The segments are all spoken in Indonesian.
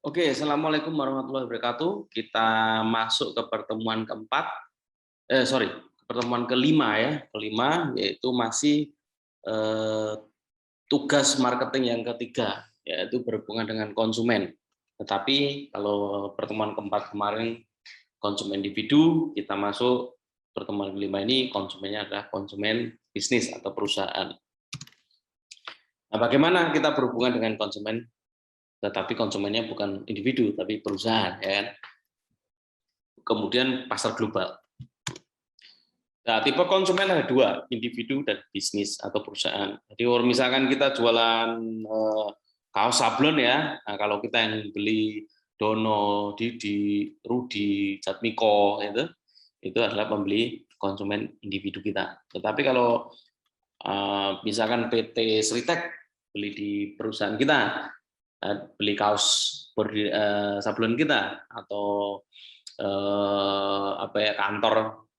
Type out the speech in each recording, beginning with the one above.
Oke, Assalamualaikum warahmatullahi wabarakatuh. Kita masuk ke pertemuan keempat, pertemuan kelima ya, kelima yaitu masih eh, tugas marketing yang ketiga, yaitu berhubungan dengan konsumen. Tetapi kalau pertemuan keempat kemarin konsumen individu, kita masuk pertemuan kelima ini konsumennya adalah konsumen bisnis atau perusahaan. Nah, bagaimana kita berhubungan dengan konsumen? Tetapi konsumennya bukan individu, tapi perusahaan, ya kan? Kemudian pasar global. Nah, tipe konsumen ada dua, individu dan bisnis atau perusahaan. Jadi misalkan kita jualan kaos sablon ya, nah, kalau kita yang beli Dono, Didi, Rudi, Jatmiko itu adalah pembeli konsumen individu kita. Tetapi kalau misalkan PT Sritek beli di perusahaan kita, beli kaos sablon kita atau kantor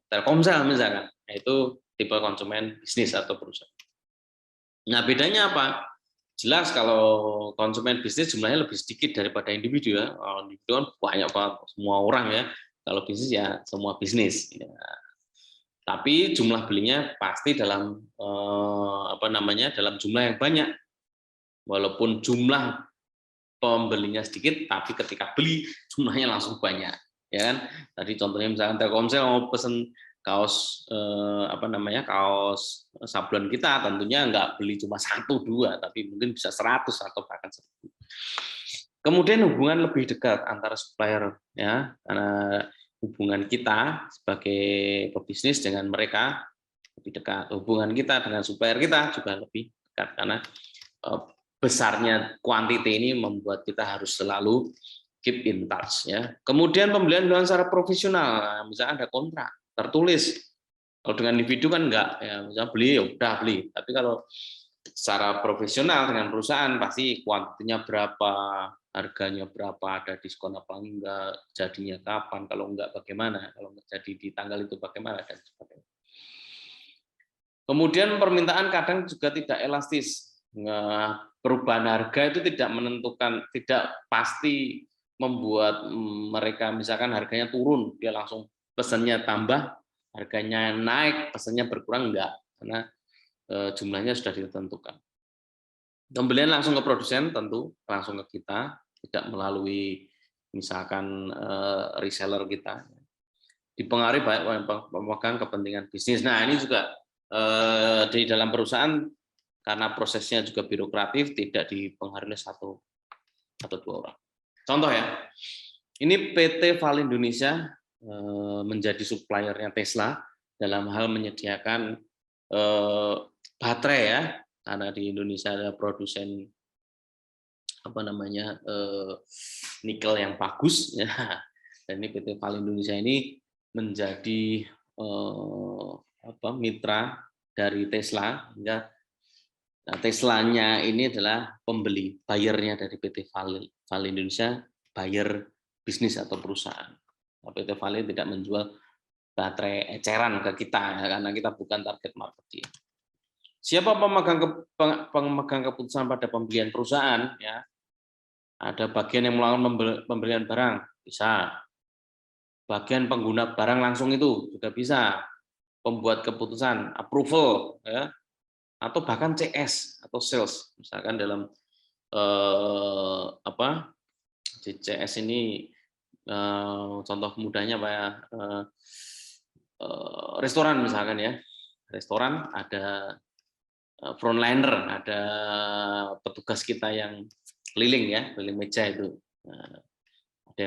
Telkomsel misalkan, itu tipe konsumen bisnis atau perusahaan. Nah, bedanya apa? Jelas kalau konsumen bisnis jumlahnya lebih sedikit daripada individu ya. Individu kan banyak banget, semua orang ya. Kalau bisnis ya semua bisnis. Ya. Tapi jumlah belinya pasti dalam dalam jumlah yang banyak. Walaupun jumlah pembelinya sedikit, tapi ketika beli jumlahnya langsung banyak, ya kan? Tadi contohnya misalkan Telkomsel mau pesen kaos kaos sablon kita, tentunya nggak beli cuma 1-2, tapi mungkin bisa 100 atau bahkan 1000. Kemudian hubungan lebih dekat antara supplier, ya, karena hubungan kita sebagai pebisnis dengan mereka lebih dekat. Hubungan kita dengan supplier kita juga lebih dekat karena besarnya quantity ini membuat kita harus selalu keep in touch ya. Kemudian pembelian dengan secara profesional, misalnya ada kontrak tertulis. Kalau dengan individu kan enggak ya, misalnya beli ya udah beli. Tapi kalau secara profesional dengan perusahaan pasti kuantitinya berapa, harganya berapa, ada diskon apa enggak, jadinya kapan, kalau enggak bagaimana, kalau enggak jadi di tanggal itu bagaimana dan sebagainya. Kemudian permintaan kadang juga tidak elastis. Perubahan harga itu tidak menentukan, tidak pasti membuat mereka misalkan harganya turun, dia langsung pesannya tambah, harganya naik, pesannya berkurang, enggak, karena jumlahnya sudah ditentukan. Pembelian langsung ke produsen tentu langsung ke kita, tidak melalui misalkan reseller kita. Dipengaruhi banyak pemegang kepentingan bisnis. Nah, ini juga di dalam perusahaan karena prosesnya juga birokratif, tidak dipengaruhi oleh satu atau dua orang. Contoh ya, ini PT Vale Indonesia menjadi suppliernya Tesla dalam hal menyediakan baterai ya, karena di Indonesia ada produsen nikel yang bagus ya. Dan ini PT Vale Indonesia ini menjadi mitra dari Tesla, hingga Teslanya ini adalah pembeli, buyernya dari PT Vale Indonesia, buyer bisnis atau perusahaan. PT Vale tidak menjual baterai eceran ke kita, ya, karena kita bukan target market dia. Siapa pemegang keputusan pada pembelian perusahaan? Ya, ada bagian yang melakukan pembelian barang, bisa. Bagian pengguna barang langsung itu juga bisa. Pembuat keputusan, approval, ya, atau bahkan CS atau sales, misalkan dalam di CS ini contoh mudahnya Pak ya, restoran misalkan ya, restoran ada frontliner, ada petugas kita yang keliling ya, keliling meja itu, ada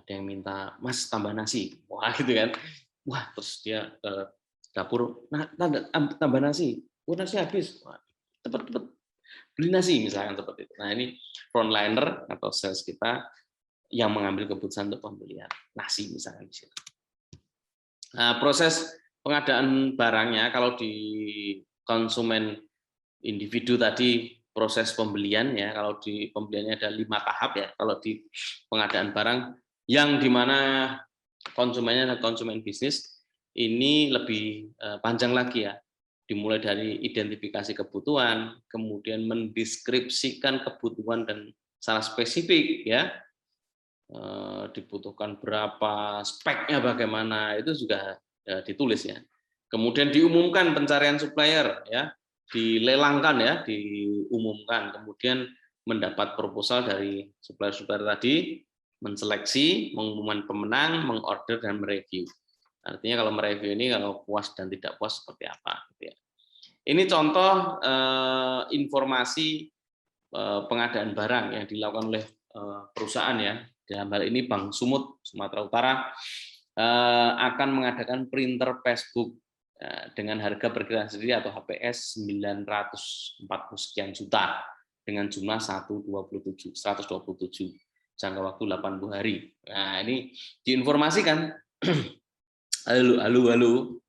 yang minta Mas tambah nasi, wah gitu kan, wah terus dia ke dapur, nah tambah nasi, nasi habis, cepet beli nasi misalkan seperti itu. Nah, ini frontliner atau sales kita yang mengambil keputusan untuk pembelian nasi misalkan di situ. Nah, proses pengadaan barangnya kalau di konsumen individu tadi proses pembelian ya, kalau di pembeliannya ada 5 tahap ya, kalau di pengadaan barang yang dimana konsumennya adalah konsumen bisnis ini lebih panjang lagi ya, dimulai dari identifikasi kebutuhan, kemudian mendeskripsikan kebutuhan dan secara spesifik ya, dibutuhkan berapa, speknya bagaimana, itu juga ditulis ya. Kemudian diumumkan pencarian supplier ya, dilelangkan ya, diumumkan, kemudian mendapat proposal dari supplier-supplier tadi, menseleksi, mengumumkan pemenang, mengorder dan mereview. Artinya kalau mereview ini kalau puas dan tidak puas seperti apa gitu ya. Ini contoh informasi pengadaan barang yang dilakukan oleh perusahaan ya. Dalam hal ini Bank Sumut Sumatera Utara akan mengadakan printer passbook dengan harga perkiraan sendiri atau HPS 940 sekian juta dengan jumlah 127 jangka waktu 80 hari. Nah, ini diinformasikan halo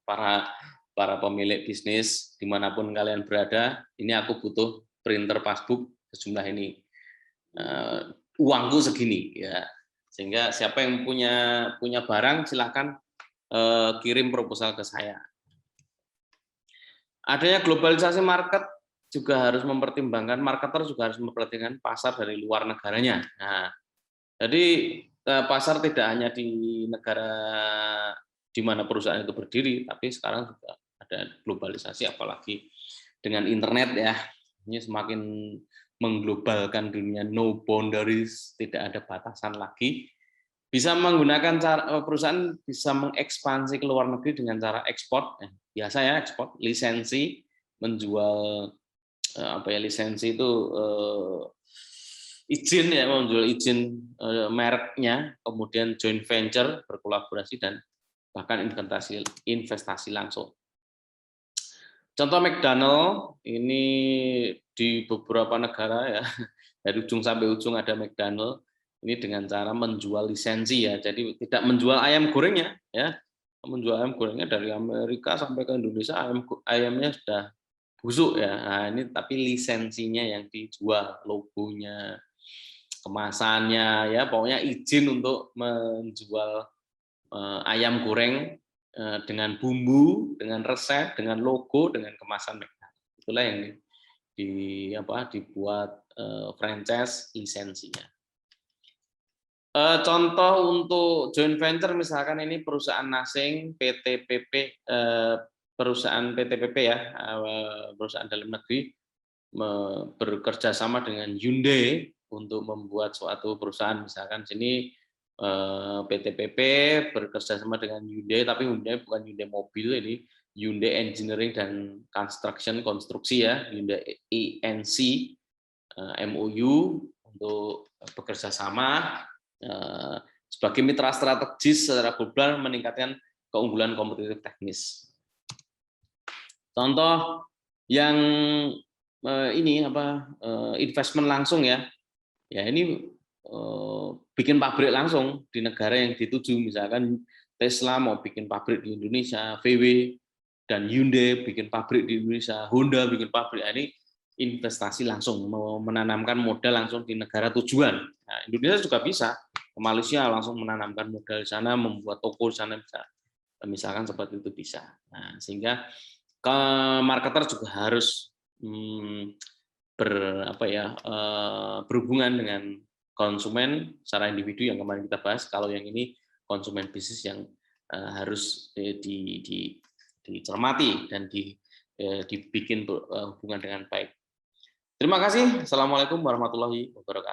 para pemilik bisnis dimanapun kalian berada, ini aku butuh printer passbook sejumlah ini, uangku segini ya, sehingga siapa yang punya barang silakan kirim proposal ke saya. Adanya globalisasi market juga harus mempertimbangkan, marketer juga harus memperhatikan pasar dari luar negaranya. Nah, jadi pasar tidak hanya di negara di mana perusahaan itu berdiri, tapi sekarang juga ada globalisasi, apalagi dengan internet ya, ini semakin mengglobalkan dunia, no boundaries, tidak ada batasan lagi. Bisa menggunakan perusahaan bisa mengekspansi ke luar negeri dengan cara ekspor, biasa ya ekspor, lisensi, menjual lisensi itu izin ya, menjual izin mereknya, kemudian joint venture, berkolaborasi dan bahkan investasi langsung. Contoh McDonald ini di beberapa negara ya, dari ujung sampai ujung ada McDonald ini dengan cara menjual lisensi ya, jadi tidak menjual ayam gorengnya ya, menjual ayam gorengnya dari Amerika sampai ke Indonesia ayamnya sudah busuk ya, nah ini tapi lisensinya yang dijual, logonya, kemasannya ya, pokoknya izin untuk menjual ayam goreng dengan bumbu, dengan resep, dengan logo, dengan kemasan McDonald. Itulah yang dibuat franchise lisensinya. Contoh untuk joint venture misalkan ini perusahaan asing PTPP, perusahaan PTPP ya, perusahaan dalam negeri bekerja sama dengan Hyundai untuk membuat suatu perusahaan, misalkan sini PTPP bekerja sama dengan Hyundai, tapi Hyundai bukan Hyundai mobil, ini Hyundai Engineering dan Construction, konstruksi ya, Hyundai INC, MOU untuk bekerja sama sebagai mitra strategis secara global meningkatkan keunggulan kompetitif teknis. Contoh yang ini investment langsung ya, ini bikin pabrik langsung di negara yang dituju, misalkan Tesla mau bikin pabrik di Indonesia, VW dan Hyundai bikin pabrik di Indonesia, Honda bikin pabrik, ini investasi langsung, mau menanamkan modal langsung di negara tujuan. Nah, Indonesia juga bisa, ke Malaysia langsung menanamkan modal di sana, membuat toko di sana bisa, misalkan seperti itu bisa. Nah, sehingga ke marketer juga harus berhubungan dengan konsumen secara individu yang kemarin kita bahas. Kalau yang ini konsumen bisnis yang harus dicermati dan dibikin hubungan dengan baik. Terima kasih. Assalamualaikum warahmatullahi wabarakatuh.